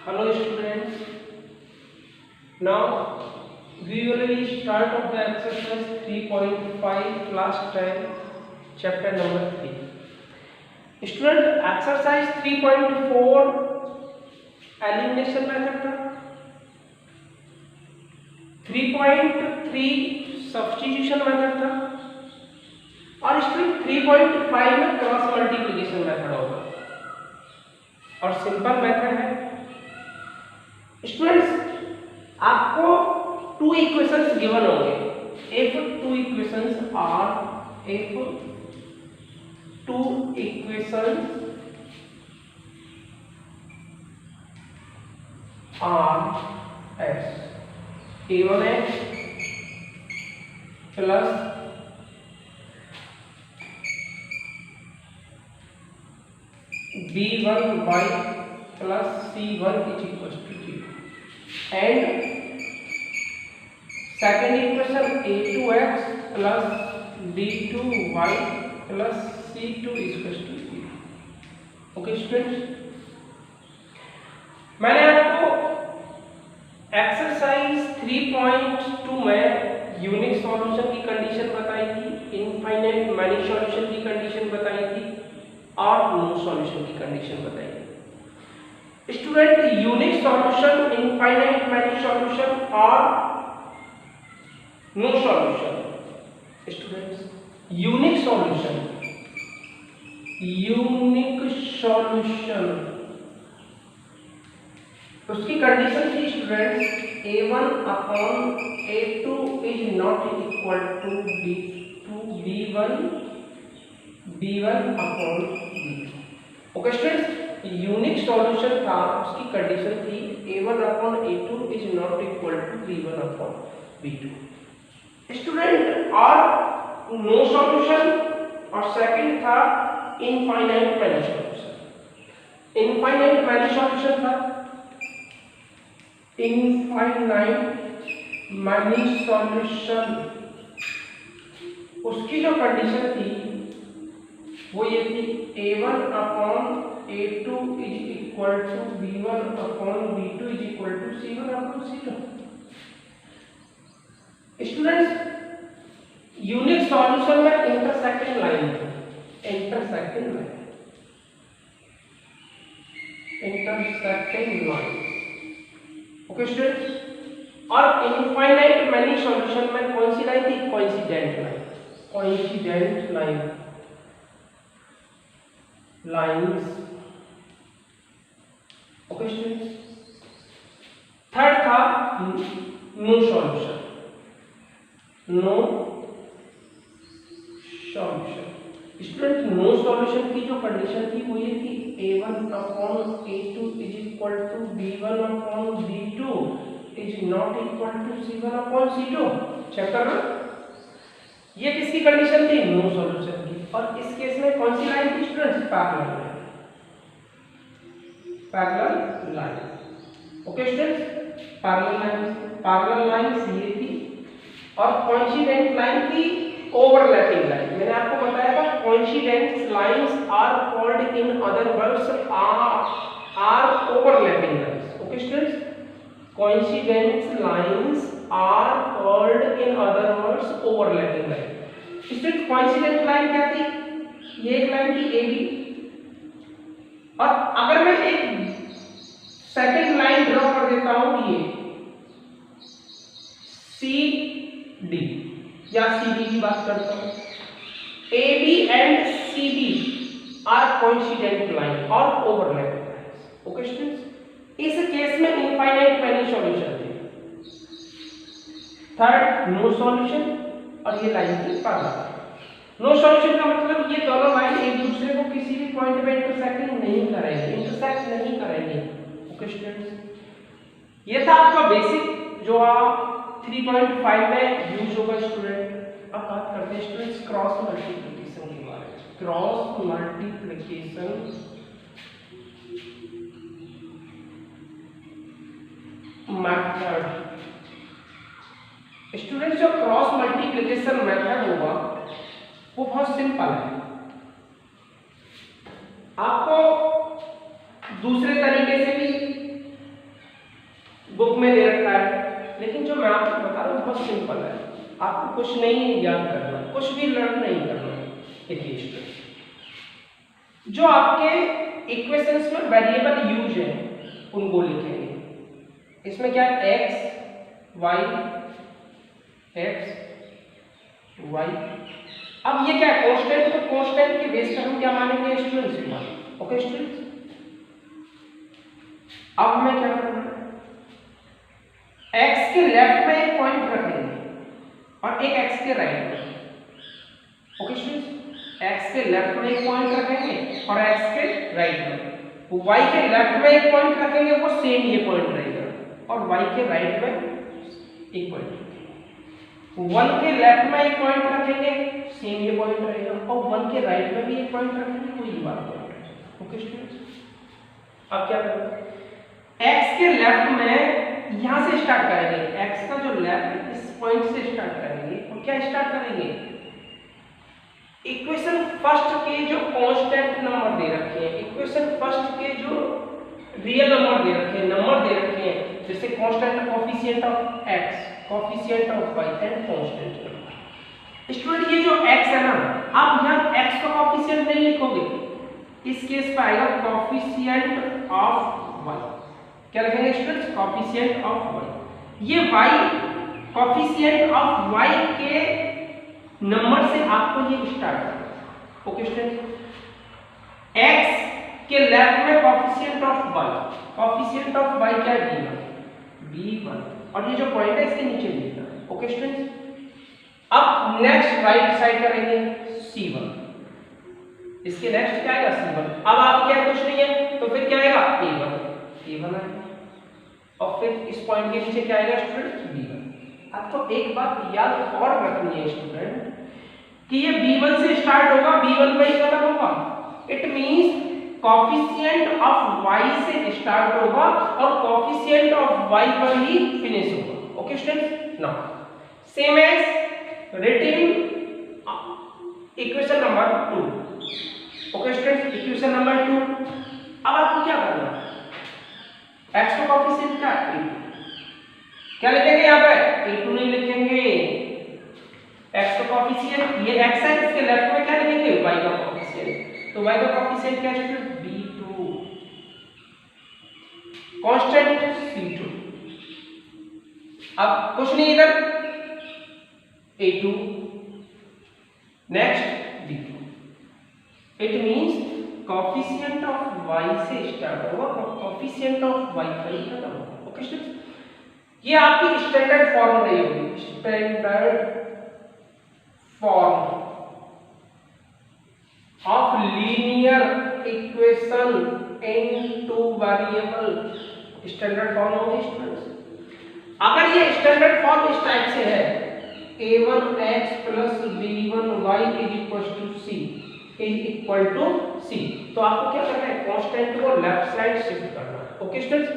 Hello students, now we will start of the exercise 3.5 class 10 chapter number 3. Student, exercise 3.4 elimination method था, 3.3 substitution method था और student 3.5 में cross multiplication method होगा और simple method है। Students, आपको two equations given होंगे। if two equations are x, a1x plus b1y plus c1 is equal to 0 and second equation a2x plus b2y plus c2 is equal to 0। Okay students, मैंने आपको exercise 3.2 में unique solution की condition बताई थी, infinite many solution की condition बताई थी और नो सॉल्यूशन की कंडीशन बताई थी। Student, unique solution, infinite many solution और no solution. Students, unique solution उसकी कंडीशन थी students a1 upon a2 is not equal to b1 upon b2। Okay students, unique solution था, उसकी कंडीशन थी a1 upon a2 is not equal to b1 upon b2। Student, और no solution और second था infinite many solution. Infinite many solution था, infinite many solution उसकी जो condition थी वो ये थी a1 upon a2 is equal to b1 upon b2 is equal to c1 upon c2। Students, unique solution में इंटरसेक्टिंग लाइन है, इंटरसेक्टिंग लाइन। ओके स्टूडेंट्स, और इनफाइनाइट मैनी सॉल्यूशन में कौन सी लाइन थी? Coincident lines. Okay students, third था no solution. Student, no solution की जो कंडीशन थी वो ये थी a1 upon a2 is equal to b1 upon b2 is not equal to c1 upon c2। Check करना, ये किसकी कंडीशन थी? नो सॉल्यूशन की। और इस केस में कौन सी लाइन थी students? Parallel line. Okay students, parallel lines ये थी और कोइंसिडेंट लाइन थी ओवरलैपिंग लाइन। मैंने आपको बताया था coincident lines are called in other words are overlapping lines. Okay students, coincident lines are called in other words overlapping line. Student, coincident line क्या थी? ये एक लाइन थी AB, और अगर मैं एक सेकंड लाइन ड्रॉ कर देता हूं, ये CD या CD की बात करता हूं, AB and CD are coincident line और ओवरलैपिंग लाइंस। ओके स्टूडेंट्स, इस केस में इनफाइनाइट मैनी सॉल्यूशन थे। थर्ड नो सॉल्यूशन और ये लाइन थी पैरेलल। नो सॉल्यूशन का मतलब ये दोनों लाइन एक दूसरे को किसी भी पॉइंट पे इंटरसेक्ट नहीं करेंगे। ओके स्टूडेंट्स, ये था आपका बेसिक जो 3.5 में यूज होगा स्टूडेंट। अब बात करते हैं स्टूडेंट्स क्रॉस मल्टीप्लिकेशन के बारे में। Cross multiplication method. स्टूडेंट्स, जो क्रॉस मल्टीप्लिकेशन मेथड होगा वो बहुत सिंपल है। आपको दूसरे तरीके से भी बुक में दे रखा है, लेकिन जो मैं आपको बता रहा हूँ बहुत सिंपल है, आपको कुछ नहीं याद करना, कुछ भी लर्न नहीं करना। देखिए स्टूडेंट, जो आपके इक्वेशंस में वेरिएबल यूज है उनको लिखेंगे। इसमें क्या है, एक्स वाई, एक्स वाई। अब ये क्या है, कांस्टेंट, तो कांस्टेंट के बेस पर हम क्या मानेंगे स्टूडेंट्स, ओके स्टूडेंट्स। अब हमें क्या करना है, एक्स के लेफ्ट में एक पॉइंट रखेंगे और एक एक्स के राइट में, ओके स्टूडेंट्स। एक्स के लेफ्ट में एक पॉइंट रखेंगे और एक्स के राइट में। वाई के लेफ्ट में एक पॉइंट रखेंगे, वो सेम ये पॉइंट रहेगा, और वाई के राइट में एक पॉइंट रखेंगे। 1 के लेफ्ट में एक पॉइंट रखेंगे, सेम ये पॉइंट रहेगा, और 1 के राइट में भी एक पॉइंट रखेंगे, वो ये वाला पॉइंट रहेगा, ओके स्टूडेंट्स। अब क्या करेंगे, एक्स के लेफ्ट में यहां से स्टार्ट करेंगे, एक्स का जो लेफ्ट है इस पॉइंट से स्टार्ट करेंगे, और क्या स्टार्ट करेंगे, इक्वेशन फर्स्ट के जो कांस्टेंट नंबर दे रखे हैं, इक्वेशन फर्स्ट के जो रियल नंबर दे रखे हैं, नंबर दे रखे हैं, जैसे constant coefficient of x, coefficient of y and constant number. Student ये जो एक्स है ना, आप यहां एक्स का कोफिशिएंट नहीं लिखोगे, इस केस पे आएगा कोफिशिएंट ऑफ वाई। क्या लिखेंगे स्टूडेंट्स, कोफिशिएंट ऑफ वाई। ये वाई कोफिशिएंट ऑफ वाई के नंबर से आपको ये स्टार्ट करना, ओके स्टूडेंट्स। एक्स के लेफ्ट में coefficient of y, coefficient of y क्या है, b1, और ये जो पॉइंट है इसके नीचे लिखना, ओके स्टूडेंट्स। अब नेक्स्ट राइट साइड करेंगे c1, इसके नेक्स्ट क्या आएगा c1। अब आप क्या कुछ नहीं है तो फिर क्या आएगा a1 आएगा, और फिर इस पॉइंट के नीचे क्या आएगा स्टूडेंट, b1। आपको एक बात याद और रखनी है स्टूडेंट कि ये b1 से स्टार्ट होगा, b1 पे ही खत्म होगा। It means coefficient of y से स्टार्ट होगा और कोफिशिएंट ऑफ y पर ही फिनिश होगा, okay students. Now same as written equation number 2, okay students, equation number 2। अब आपको क्या करना है, x का कोफिशिएंट क्या है, क्या लिखेंगे यहाँ पे, a2 नहीं लिखेंगे, x का कोफिशिएंट ये x है, इसके लेफ्ट में क्या लिखेंगे, y का कोफिशिएंट, तो y का कोफिशिएंट क्या है, b2, कांस्टेंट c2। अब कुछ नहीं इधर, a2 next b2। It means coefficient of y से स्टार्ट होगा और कोफिशिएंट ऑफ y पर ही खत्म होगा, ओके स्टूडेंट्स। ये आपकी स्टैंडर्ड फॉर्म रही होगी, standard form of linear equation in two variable, standard form होगी स्टूडेंट्स। अगर ये स्टैंडर्ड फॉर्म इस टाइप से है, a1x plus b1y is equals to c is equal to c, तो आपको क्या करना है, कांस्टेंट को लेफ्ट साइड शिफ्ट करना है, ओके स्टूडेंट्स।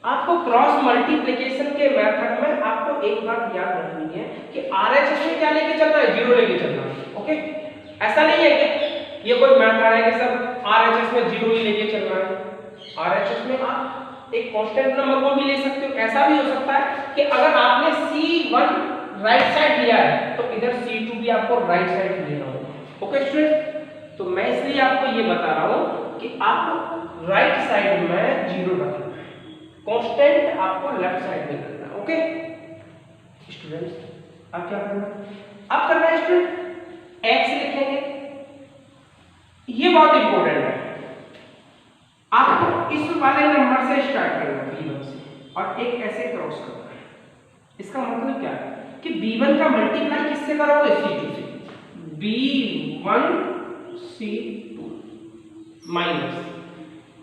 आपको क्रॉस मल्टीप्लिकेशन के मेथड में आपको एक बात याद रखनी है कि आरएचएस में क्या लेके चलना है, जीरो लेके चलना है, ओके। ऐसा नहीं है कि ये कोई मेथड है कि सब आरएचएस में जीरो ही लेके चलना है। आरएचएस में आप एक कांस्टेंट नंबर को भी ले सकते हो। ऐसा भी हो सकता है कि अगर आपने c1 राइट साइड लिया है तो इधर c2 भी आपको राइट साइड लेना होगा, ओके स्टूडेंट। तो मैं इसलिए आपको ये बता रहा हूं कि आप राइट साइड में जीरो रखना, कांस्टेंट आपको लेफ्ट साइड में करना, ओके स्टूडेंट्स। अब क्या करना है, अब करना है स्टूडेंट x लिखेंगे, ये बहुत इंपॉर्टेंट है। आपको इस वाले नंबर से स्टार्ट करना है b1 से, और एक ऐसे क्रॉस करना है। इसका मतलब क्या है कि b1 का मल्टीप्लाई किससे करोगे, c2 से, b1 c2 माइनस,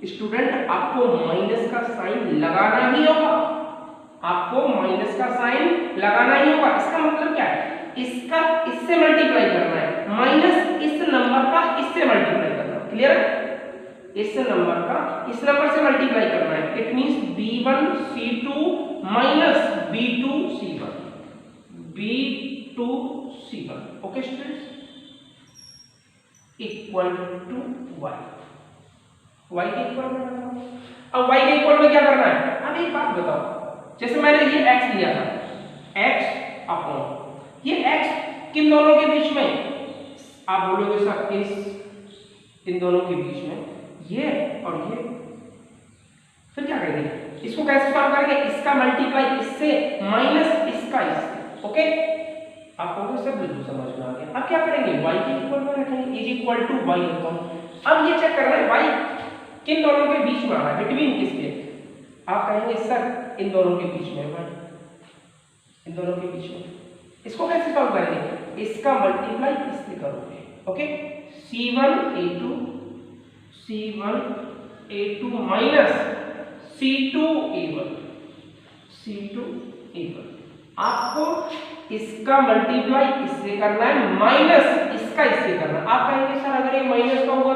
स्टूडेंट आपको माइनस का साइन लगाना ही होगा, आपको माइनस का साइन लगाना ही होगा। इसका मतलब क्या है, इसका इससे मल्टीप्लाई करना है, माइनस इस नंबर का इससे मल्टीप्लाई करना है, क्लियर है, इस नंबर का इस नंबर से मल्टीप्लाई करना है। It means b1 c2 minus b2 c1, b2 c1, okay students, equal to y, y के इक्वल में। अब y के इक्वल में क्या करना है, अब एक बात बताओ, जैसे मैंने ये x लिया था, x अपॉन ये x किन दोनों के बीच में, आप बोलोगे सर इन दोनों के बीच में ये और ये, फिर क्या करेंगे, इसको कैसे सॉल्व करेंगे, इसका मल्टीप्लाई इससे माइनस इसका इससे। ओके, आपको सब बिल्कुल समझ में आ गया। अब क्या करेंगे, y के इक्वल में रखेंगे, is equal to y upon, अब ये चेक करना है y किन दोनों के बीच में आ रहा है, बिटवीन किसके, आप कहेंगे सर इन दोनों के बीच में, y इन दोनों के बीच में। इसको कैसे सॉल्व करेंगे, इसका मल्टीप्लाई इससे करोगे। ओके, c1a2 माइनस c2a1 आपको इसका मल्टीप्लाई इससे करना है माइनस इसका इससे करना है। आप कहेंगे सर अगर ये माइनस का होगा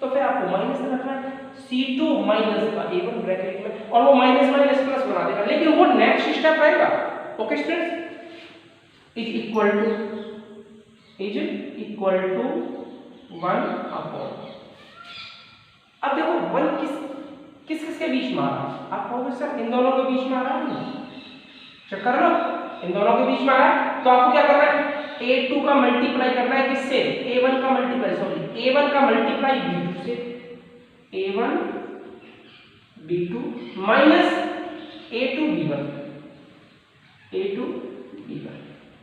तो फिर आपको माइनस रखना है, c2 माइनस का a1 ब्रैकेट में, और वो माइनस माइनस प्लस बना देगा, लेकिन वो नेक्स्ट स्टेप रहेगा। Okay students, is equal to 1 upon, अब देखो 1 किस के बीच में आ रहा है, आप कहोगे सर इन दोनों के बीच में आ रहा है, चेक कर लो इन दोनों के बीच में आ रहा है, तो आपको क्या करना है, a2 का मल्टीप्लाई करना है किससे, a1 का मल्टीप्लाई b2 से, a1 b2 minus a2 b1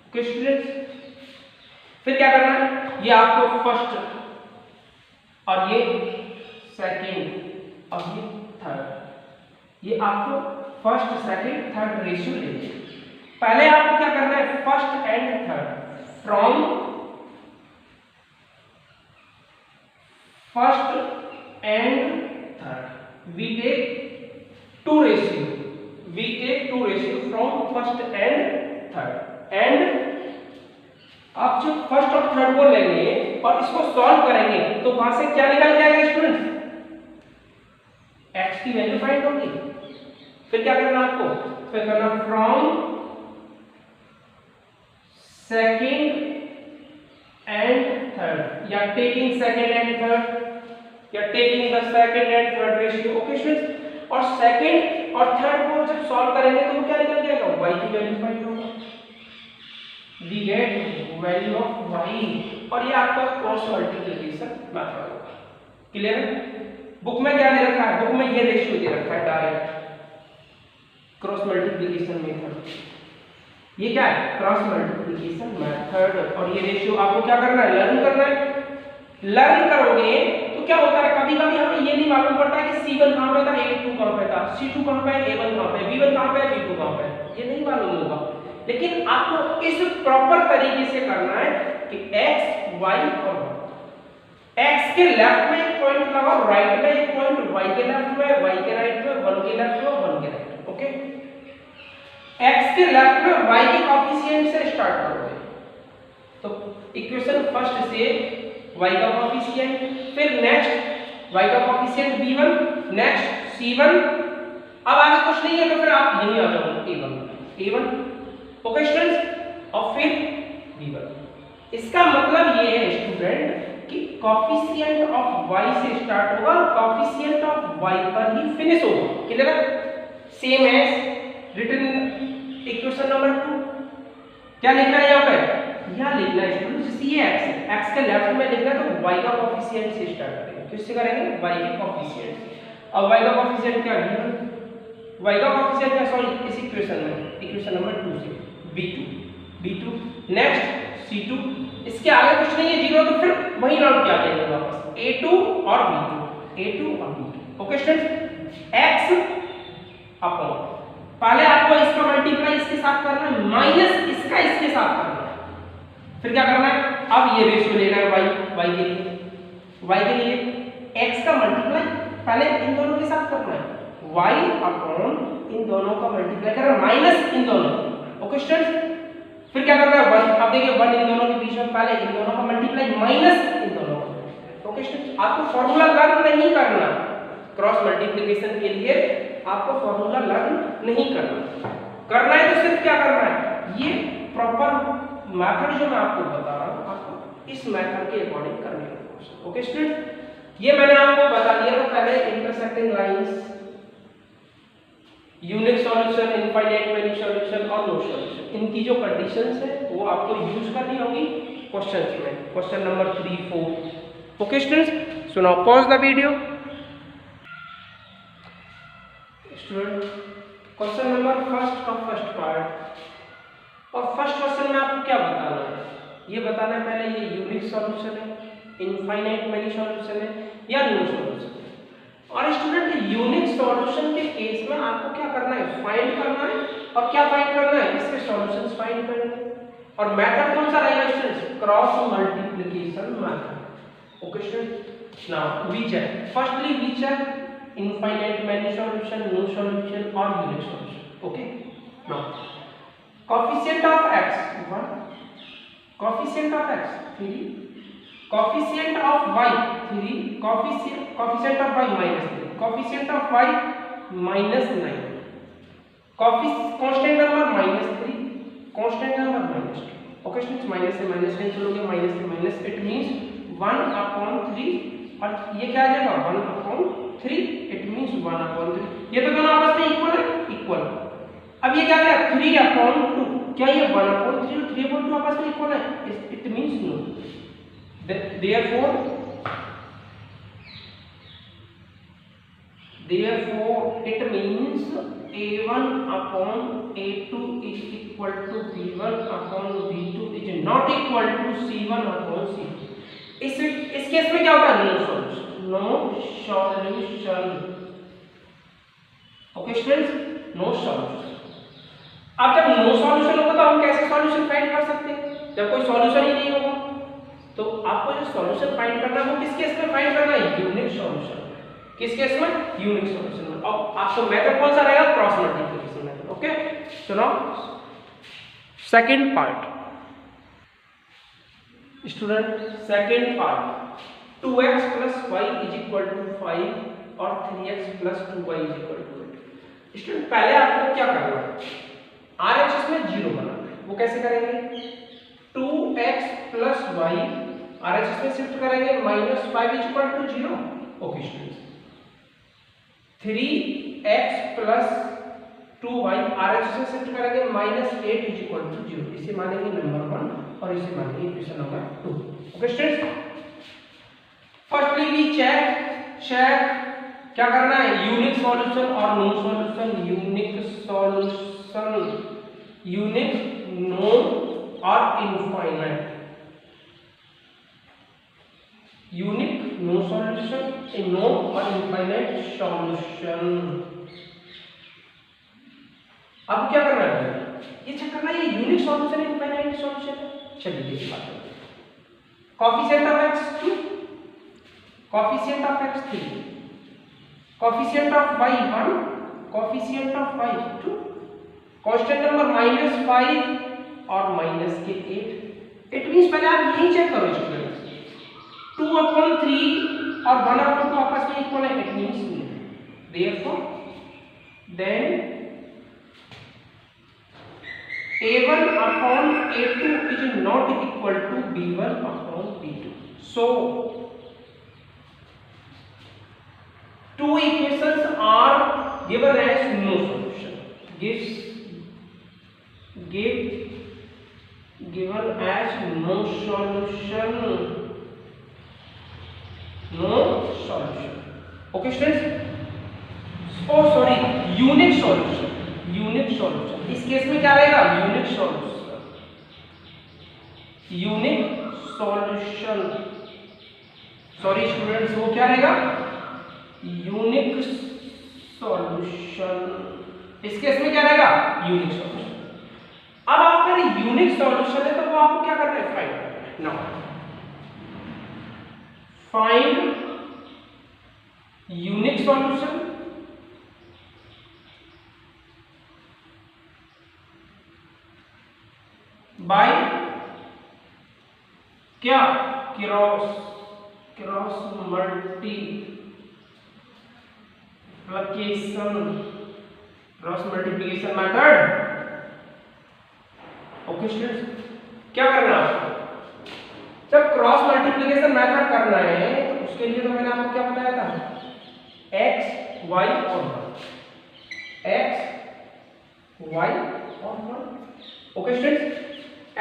okay students, फिर क्या करना है, ये आपको फर्स्ट और ये सेकंड और ये थर्ड, ये आपको फर्स्ट सेकंड थर्ड रेशियो लेंगे। पहले आपको क्या करना है, first and third, from first and third we take two ratio from first and third, and आप जो फर्स्ट और थर्ड को लेंगे और इसको सॉल्व करेंगे तो वहां से क्या निकल के आएगा स्टूडेंट, x की वैल्यू फाइंड होगी। फिर क्या करना आपको, फिर करना फ्रॉम सेकंड एंड थर्ड, या टेकिंग सेकंड एंड थर्ड, या taking the second and third ratio. Okay students, और सेकंड और थर्ड को जब सॉल्व करेंगे तो क्या निकल जाएगा, y की वैल्यू फाइंड होगा, we get value of y, और ये आपका क्रॉस मल्टीप्लिकेशन मेथड होगा। क्लियर है, बुक में क्या दे रखा है, बुक में ये रेशियो दे रखा है डायरेक्ट क्रॉस मल्टीप्लिकेशन मेथड, ये क्या है, क्रॉस मल्टीप्लिकेशन मेथड, और ये रेशियो आपको क्या करना है, लर्न करना है। लर्न करोगे तो क्या होता है, कभी कभी हमें ये नहीं मालूम पड़ता है कि c1 कहां पे था, a2 कहां पे था, c2 कहां पे, a1 कहां पे, b1 कहां पे, b2 कहां पे, ये नहीं मालूम होगा, लेकिन आपको इस प्रॉपर तरीके से करना है कि x y और x के लेफ्ट में एक पॉइंट लगाओ, राइट में एक पॉइंट, y के लेफ्ट में, y के राइट में, 1 के लेफ्ट में, 1 के राइट में। ओके, x के लेफ्ट में y के कोएफिशिएंट से स्टार्ट करोगे, तो इक्वेशन फर्स्ट से y का कोएफिशिएंट, फिर नेक्स्ट y का कोएफिशिएंट b1, नेक्स्ट c1, अब आगे कुछ नहीं है तो फिर आप यहीं आ जाओगे a1। ओके स्टूडेंट्स, और फिर b1। इसका मतलब ये है स्टूडेंट कि कोएफिशिएंट ऑफ y से स्टार्ट होगा और कोएफिशिएंट ऑफ y पर ही फिनिश होगा। क्लियर है, same as written equation number 2। क्या लिखना है यहाँ पे, यहाँ लिखना है स्टूडेंट, जैसे ये x के लेफ्ट में लिखना है तो y का कोएफिशिएंट से स्टार्ट करेंगे, किससे करेंगे, y के कोएफिशिएंट से। अब y का कोएफिशिएंट क्या है, y का कोएफिशिएंट क्या, सॉरी इस इक्वेशन में, इक्वेशन नंबर 2 से b2, नेक्स्ट c2, इसके आगे कुछ नहीं है, 0, तो फिर वही राउंड क्या जाएगा वापस, a2 और b2। Okay students, x upon, पहले आपको इसका मल्टीप्लाई इसके साथ करना है, माइनस इसका इसके साथ करना है, फिर क्या करना है, अब ये रेशियो लेना है y के लिए x का मल्टीप्लाई पहले इन दोनों के साथ करना है, y अपॉन इन दोनों का मल्टीप्लाई करना माइनस इन दोनों। ओके स्टूडेंट्स, फिर क्या करना है, 1, अब देखिए 1 इन दोनों के बीच में, पहले इन दोनों का मल्टीप्लाई माइनस इन दोनों का। ओके स्टूडेंट्स, आपको फार्मूला लर्न नहीं करना, क्रॉस मल्टीप्लिकेशन के लिए आपको फार्मूला लर्न नहीं करना है, तो सिर्फ क्या करना है, ये प्रॉपर मेथड जो मैं आपको बता रहा हूँ, आपको इस मेथड के अकॉर्डिंग करने का। ओके स्टूडेंट्स, ये मैंने आपको बता दिया था पहले, intersecting lines, unique solution infinite many solution और नो सॉल्यूशन, इनकी जो कंडीशंस है वो आपको यूज करनी होगी क्वेश्चंस में, question number 3, 4। Okay students, so now pause the video. Student, question number first का फर्स्ट पार्ट, और फर्स्ट क्वेश्चन में आपको क्या बताना है, ये बताना है पहले ये यूनिक सॉल्यूशन है, इनफाइनाइट मैनी सॉल्यूशन है या नो सॉल्यूशन है। और स्टूडेंट यूनिक सॉल्यूशन के केस में आपको क्या करना है, फाइंड करना है, और क्या फाइंड करना है, इसके सॉल्यूशंस फाइंड करना है। और मेथड कौन सा रहेगा students, cross multiplication method. Okay student, now we check, firstly we check infinite many solution, no solution और unique solution. Okay, now coefficient of x 1, coefficient of x 3, coefficient of y 3, coefficient of y minus 3, coefficient of y minus 9, constant number minus 3, constant number minus 2। Okay students, minus से minus cancel हो गया, minus से minus, it means 1/3, और ये क्या आ जाएगा 1/3, it means 1/3। ये तो दोनों आपस में इक्वल है, इक्वल। अब ये क्या आ गया 3/2, क्या ये 1/3 और 3/2 आपस में इक्वल है, it means no. therefore it means a1/a2 is equal to b1/b2 is not equal to c1/c2। इस केस में क्या होगा, no solution, no solution. Okay students, no solution. अब जब नो सॉल्यूशन होगा तो हम कैसे सॉल्यूशन फाइंड कर सकते हैं, जब कोई सॉल्यूशन ही नहीं होगा। तो आपको जो सॉल्यूशन फाइंड करना है वो किस केस में फाइंड करना है, यूनिक सॉल्यूशन। किस केस में, यूनिक सॉल्यूशन में। अब आपको मेथड कौन सा रहेगा, cross multiplication method. Okay, so now second part student, second part, 2x + y = 5 और 3x + 2y = 8। स्टूडेंट पहले आपको क्या करना है, RHS में 0 बनाना है। वो कैसे करेंगे, 2x + y RHS में शिफ्ट करेंगे, -5 = 0। Okay students, 3x + 2y RHS में शिफ्ट करेंगे, -8 = 0। इसे मानेंगे नंबर 1 और इसे मानेंगे equation number 2। Okay students, firstly we check क्या करना है, यूनिक सॉल्यूशन और no solution. Unique solution, unique, no और infinite. Unique, no solution, no और इनफाइनाइट सॉल्यूशन। अब क्या करना है, ये चेक करना है ये यूनिक सॉल्यूशन है, इनफाइनाइट सॉल्यूशन है। चलिए देखिए बात करते हैं। Coefficient of x 2, coefficient of x 3, coefficient of y 1, coefficient of y 2, constant number -5 और -8। इट मींस पहले आप यही चेक करो स्टूडेंट्स, 2/3 और 1/2 आपस में इक्वल है, it means therefore then a1/a2 is not equal to b1/b2। so two equations are given as no solution, given as no solution, no solution। okay students, oh sorry, unique solution, unique solution. इस case में क्या रहेगा, unique solution, unique solution. Sorry students, वो क्या रहेगा, unique solution. इस case में क्या रहेगा, यूनिक सॉल्यूशन। अब आपका यूनिक सॉल्यूशन है तो वो आपको क्या करना है, फाइंड करना है। Now find unique solution by क्या, cross multiplication method. Okay students, क्या करना है आपको, जब क्रॉस मल्टीप्लिकेशन मेथड करना है तो उसके लिए तो मैंने आपको क्या बताया था, x y और y, x y और 1। ओके स्टूडेंट्स,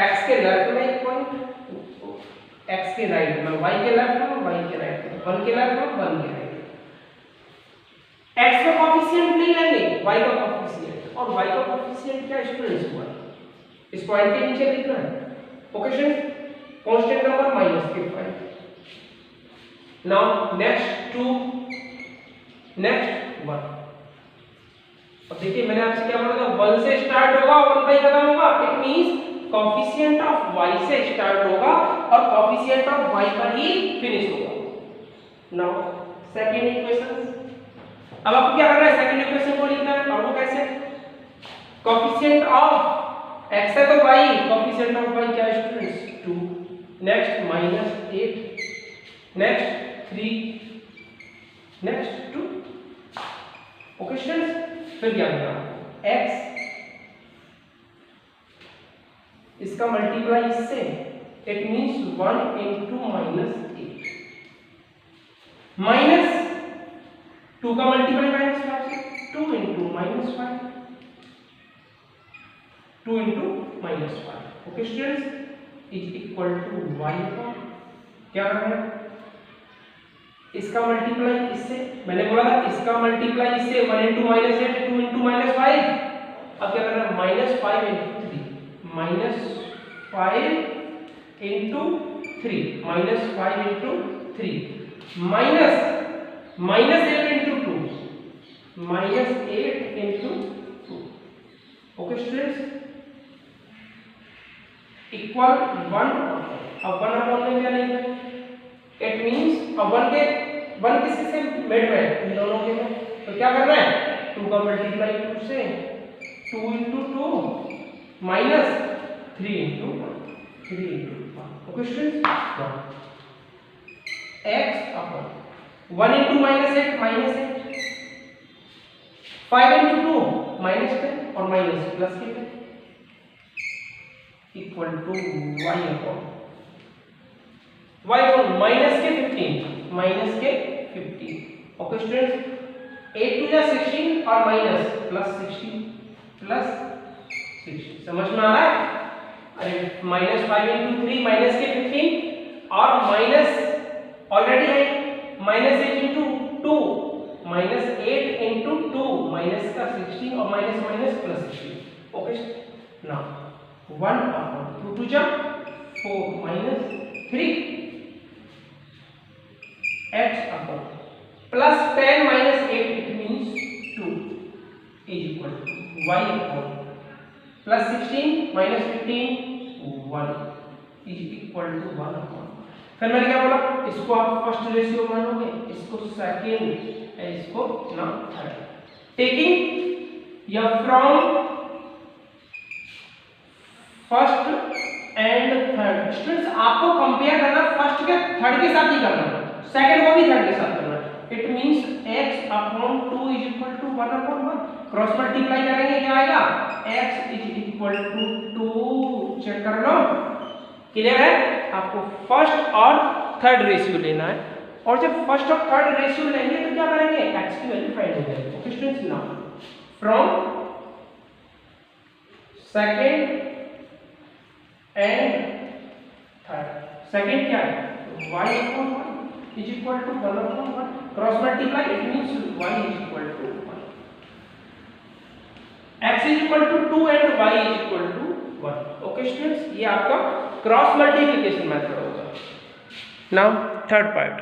x के लेफ्ट में एक पॉइंट, x के राइट में, y के लेफ्ट में, y के राइट में, 1 के लेफ्ट में, 1 के राइट में। x का कोएफिशिएंट नहीं लेंगे, y का कोएफिशिएंट, और y का कोएफिशिएंट क्या स्टूडेंट्स हुआ, इस पॉइंट के नीचे लिखना है। Okay students, constant number minus के 5। Now next 2, next 1। अब देखिए मैंने आपसे क्या बोला था, 1 से स्टार्ट होगा, 1 पे खत्म होगा। It means coefficient of y से स्टार्ट होगा और कोएफिशिएंट ऑफ y पर ही फिनिश होगा। नाउ सेकंड इक्वेशन, अब आपको क्या करना है, सेकंड इक्वेशन को लिखना है। और वो कैसे, कोएफिशिएंट ऑफ x है तो y, कोएफिशिएंट ऑफ y क्या है students, 2। Next -8, next 3, next 2। Okay students, फिर क्या करना है, x इसका मल्टीप्लाई इससे, इट मींस 1 into -8, माइनस 2 का मल्टीप्लाई -5 से, 2 into -5, 2 into -5। Okay students, is equal to y का क्या करना है, इसका मल्टीप्लाई इससे, मैंने बोला था इसका मल्टीप्लाई इससे, 1 into -8, 2 into -5। अब क्या करना है, -5 into 3, -5 into 3, -5 into 3, -8 into 2, -8 into 2। Okay students, equal 1। अब 1 अपॉन में क्या लिखना है, इट मींस अब 1 किसी से मिड में, इन दोनों के में, तो क्या करना है, 2 का मल्टीप्लाई 2 से, 2 into 2 minus 3 into 1। Okay students, x upon 1 into -8, -8, 5 into 2 -10 और माइनस प्लस के पे, equal to y upon minus के 15, माइनस के 15। ओके स्टूडेंट्स, 8 to 16 और माइनस प्लस 16, प्लस 16 समझ में आ रहा है। अरे -5 into 3 माइनस के 15 और माइनस ऑलरेडी है, -8 into 2, -8 into 2 माइनस का 16 और minus minus plus 16। Okay now 1 upon 2 to 4 minus 3 x upon plus 10 minus 8, it means 2 is equal to y upon plus 16 minus 15 1 is equal to 1 upon। फिर मैंने क्या बोला, इसको आप फर्स्ट रेशियो मानोगे, इसको सेकेंड, इसको ना थर्ड, टेकिंग या from first and third. Students आपको कंपेयर करना फर्स्ट के थर्ड के साथ ही करना, सेकंड को भी थर्ड के साथ करना। It means x upon 2 is equal to 1 upon 1, cross multiply करेंगे क्या आएगा, x is equal to 2। Check कर लो, क्लियर है। आपको फर्स्ट और थर्ड रेशियो लेना है, और जब फर्स्ट और थर्ड रेशियो लेंगे तो क्या करेंगे, x की वैल्यू फाइंड हो जाएगी। Okay students, now from second and third, second क्या है, y upon 1 is equal to 1 upon 1, cross multiply, it means y is equal to 1, x is equal to 2 and y is equal to 1। Okay students, ये आपका cross multiplication method होगा। Now third part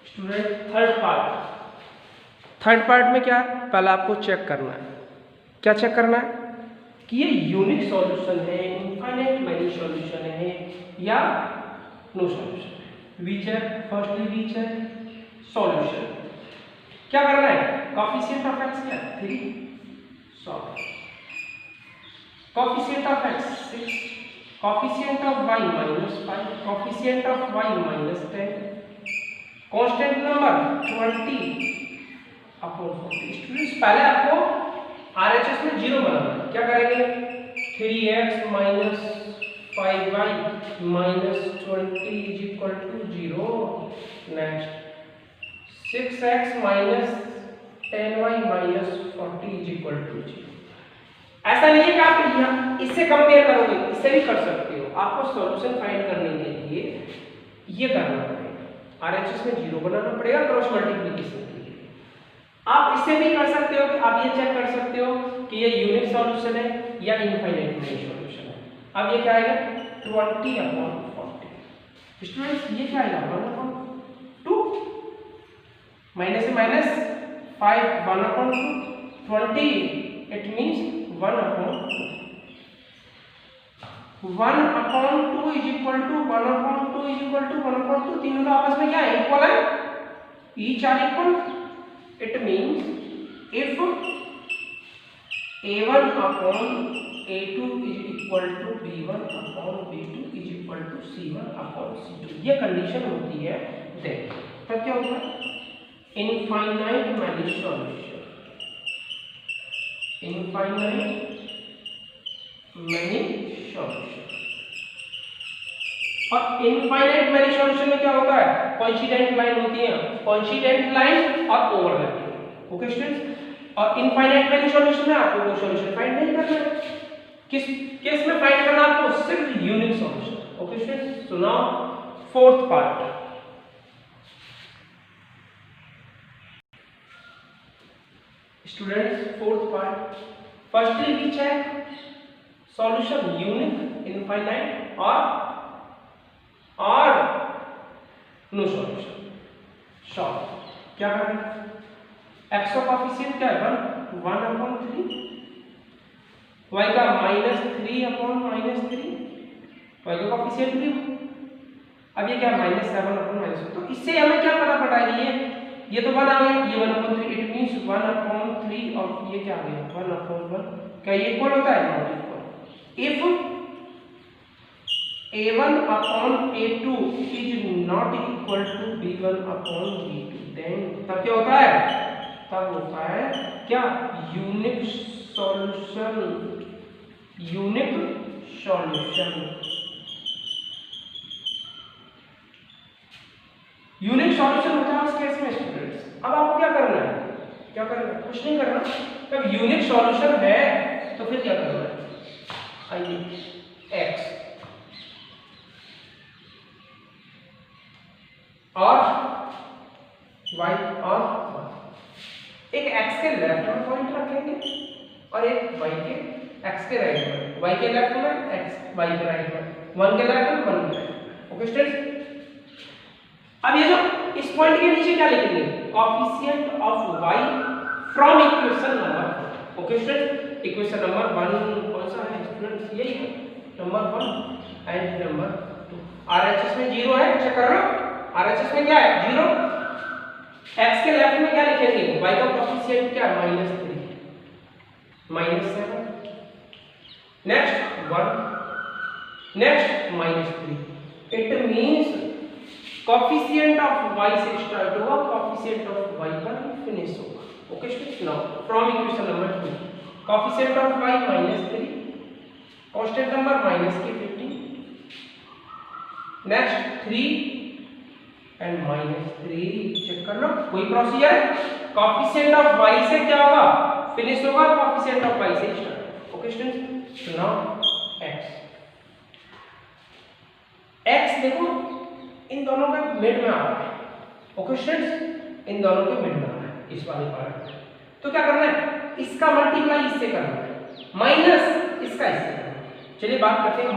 student, third part में क्या है, पहले आपको check करना है, क्या चेक करना है कि ये यूनिक सॉल्यूशन है, इनफाइनाइट मैनी सॉल्यूशन है या नो सॉल्यूशन। व्हिच है, फर्स्टली व्हिच है सॉल्यूशन। क्या करना है, कोएफिशिएंट ऑफ x क्या है, 3, solve. Coefficient of x 6, coefficient of y -5, coefficient of y -10, constant number 20 upon 40। Students पहले आपको आरएचएस में 0 बनाना है। क्या करेंगे, 3x - 5y - 20 is equal to 0। Next 6x - 10y minus 40 is equal to 0। ऐसा नहीं है कि आप यहाँ इससे कंपेयर करोगे, इससे भी कर सकते हो। आपको सॉल्यूशन फाइंड करने के लिए ये करना पड़ेगा, आरएचएस में 0 बनाना पड़ेगा क्रॉस मल्टीप्लिकेशन के लिए। आप इससे भी कर सकते हो कि आप ये चेक कर सकते हो कि ये यूनिक सॉल्यूशन है या इनफाइनाइट मैनी सॉल्यूशन है। अब ये क्या आएगा 20/40। स्टूडेंट्स ये क्या आएगा 1/2, माइनस से minus 5 1/2 20, it means 1/2 is equal to 1/2 is equal to 1/2। तीनों का आपस में क्या है इक्वल है, each are equal. It means if a1 upon a2 is equal to b1 upon b2 is equal to c1 upon c2, ये condition होती है। देन तब क्या होगा infinite many solution, infinite many solution. और इनफाइनाइट मैनी सॉल्यूशन में क्या होता है, कोइंसिडेंट लाइन होती है, कोइंसिडेंट लाइन और ओवरलैपिंग। ओके स्टूडेंट्स, और इनफाइनाइट मैनी सॉल्यूशन में आपको कोई सॉल्यूशन फाइंड नहीं करना है। किस केस में फाइंड करना है आपको, सिर्फ unique solution. Okay students, so now fourth part. Students fourth part, firstly we check solution unique, infinite और नो सॉल्यूशन। शॉर्ट क्या करें, एक्स का कोएफिशिएंट क्या है 1/3, y का -3/-3, y का कोएफिशिएंट भी। अब ये क्या -7/-1, तो इससे हमें क्या पता पड़ा है, ये तो 1 आ गया, ये 1/3, इट मींस 1/3 और ये क्या आ गया 1/1। क्या ये इक्वल होता है, not equal. If a1/a2 is not equal to b1/b2, then तब क्या होता है, तब होता है क्या unique solution, unique solution. Unique solution होता है उस केस में स्टूडेंट्स। अब आपको क्या करना है, क्या करना है, कुछ नहीं करना। जब यूनिक सॉल्यूशन है तो फिर क्या करना है, आइए x और y और एक x के लेफ्ट में पॉइंट रखेंगे और एक y के x के राइट में, y के लेफ्ट में x, y के राइट में, 1 के लेफ्ट में 1 के राइट में। ओके स्टूडेंट्स, अब ये जो इस पॉइंट के नीचे क्या लिखेंगे, coefficient of y from equation number. Okay students, equation number 1 कौन सा है स्टूडेंट्स, यही है नंबर 1 एंड नंबर 2। आरएचएस में 0 है, चेक कर लो आरएचएस में क्या है 0। x के लेफ्ट में क्या लिखेंगे, y का कोएफिशिएंट क्या है -3, -7, next 1, next -3। It means coefficient of y से स्टार्ट होगा, कोएफिशिएंट ऑफ y पर फिनिश होगा। Okay students, now from equation number 2, coefficient of y -3, constant number -15, next 3 and -3। Check कर लो, कोई प्रोसीजर, कोएफिशिएंट ऑफ y से क्या होगा, फिनिश होगा, कोएफिशिएंट ऑफ y से start. Okay students, so now x देखो इन दोनों के मिड में आ रहा है। ओके स्टूडेंट्स, इन दोनों के मिड में आ रहा है इस वाले पार्ट में, तो क्या करना है, इसका मल्टीप्लाई इससे करना है, माइनस इसका इससे करना है। चलिए बात करते हैं -3 ×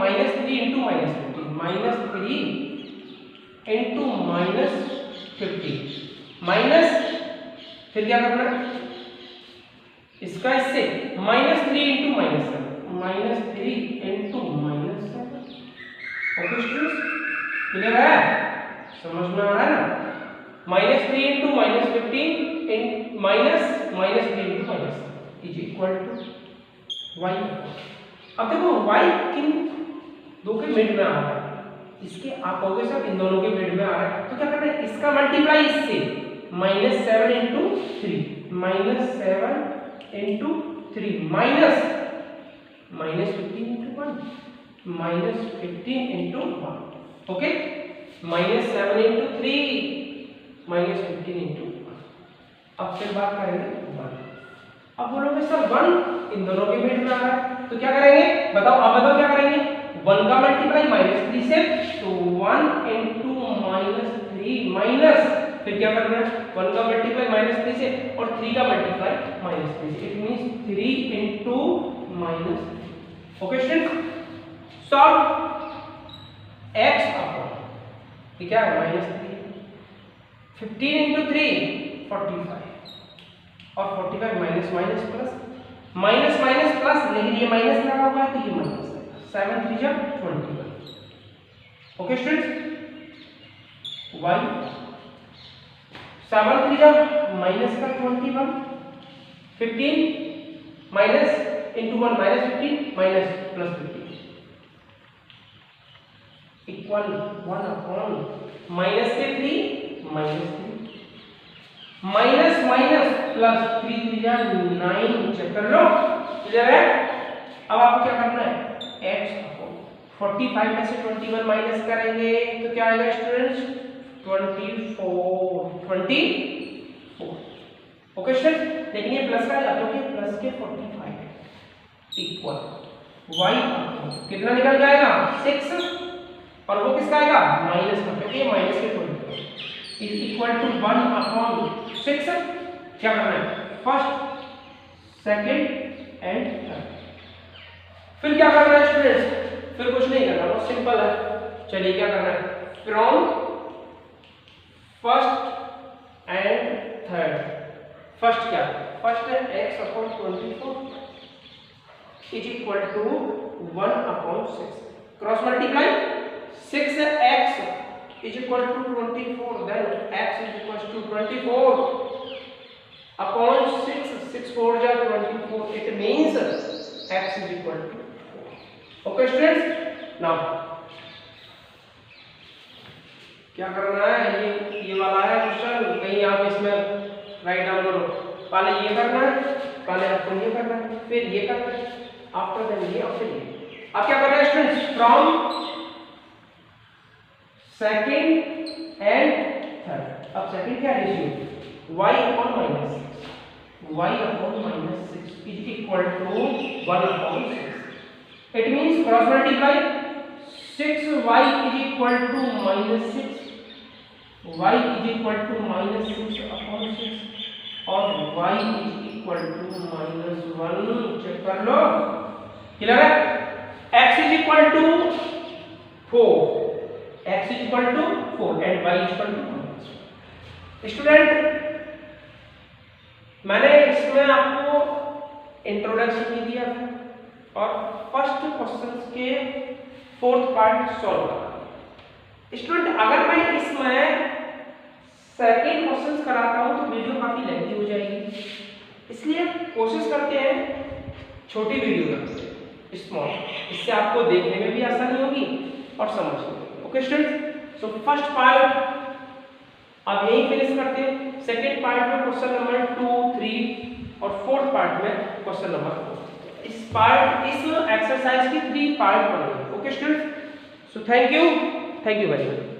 -15, -3 इंटू -15, माइनस फिर क्या करना है, इसका इससे -3 into -3 into -7। Okay students, clear है, समझ में आ रहा है ना, -3 into -15 in -3 into -7 is equal to y। अब देखो y किन दो के मिड में आ रहा है, इसके आप कहोगे सर इन दोनों के मिड में आ रहा है, तो क्या करना है, इसका मल्टीप्लाई इससे -7 into 3, -7 into 3 -15 into 1, -15 into 1। Okay, -7 into 3, -15 into 1। अब फिर बात करेंगे अब बोलोगे सर 1 इन दोनों के मिड में आ रहा है, तो क्या करेंगे बताओ, अब बताओ क्या करेंगे, 1 का मल्टीप्लाई -3 से, तो 1 into -3 माइनस, फिर क्या करना है 1 का मल्टीप्लाई -3 से और 3 का मल्टीप्लाई -3 से, it means 3 into -3। Okay students, solve x upon ये क्या है -3, 15 into 3 45 और 45 minus minus plus minus minus plus, लेकिन ये माइनस लगा हुआ है तो ये माइनस है, 7 3 जा 21। ओके स्टूडेंट्स, y 7 3 जा माइनस का 21, 15 minus into 1 -15 minus plus 15 equal 1 upon minus के 3 माइनस 3 माइनस माइनस प्लस 3 3 जा 9, चेक कर लो क्लियर है। अब आपको क्या करना है x अपॉन 45 में से 21 माइनस करेंगे तो क्या आएगा स्टूडेंट्स 24। ओके स्टूडेंट्स, लेकिन ये प्लस का है क्योंकि प्लस के 45 इक्वल y अपॉन कितना निकल जाएगा 6 और वो किसका आएगा माइनस का, क्योंकि ये माइनस के 45 इज इक्वल टू 1 अपॉन 6। क्या करना है फर्स्ट सेकंड एंड थर्ड, फिर क्या करना है स्टूडेंट्स, फिर कुछ नहीं करना, बहुत सिंपल है। चलिए क्या करना है from first and third, first क्या फर्स्ट है x upon 24 is equal to 1 upon 6, cross multiply 6x is equal to 24, then x is equal to 24 upon 6, 6 4 जा 24, it means x is equal to 4। okay students, now क्या करना है, ये वाला है question, कहीं आप इसमें राइट डाउन करो, पहले ये करना है, पहले आपको ये करना है, फिर ये करना है, आफ्टर देन ये और फिर ये। अब क्या करना है students, from second and third, अब सेकंड क्या ratio y upon minus 6 is equal to 1 upon 6, it means cross multiply 6y is equal to -6, y is equal to -6 upon 6 और y is equal to -1, check कर लो clear है। x is equal to 4, x is equal to 4 and y is equal to 1। Student मैंने इसमें आपको introduction भी दिया था और फर्स्ट क्वेश्चंस के फोर्थ पार्ट सॉल्व करा। स्टूडेंट अगर मैं इसमें सेकंड क्वेश्चंस कराता हूं तो वीडियो काफी लेंथी हो जाएगी, इसलिए कोशिश करते हैं छोटी वीडियो रखते स्मॉल, इससे आपको देखने में भी आसानी होगी और समझने में। Okay students, so first part अब यही फिनिश करते हैं, सेकंड पार्ट में क्वेश्चन नंबर 2 3 और फोर्थ पार्ट में क्वेश्चन नंबर 4। इस एक्सरसाइज की 3 पार्ट बनेंगे। Okay students, so thank you very much.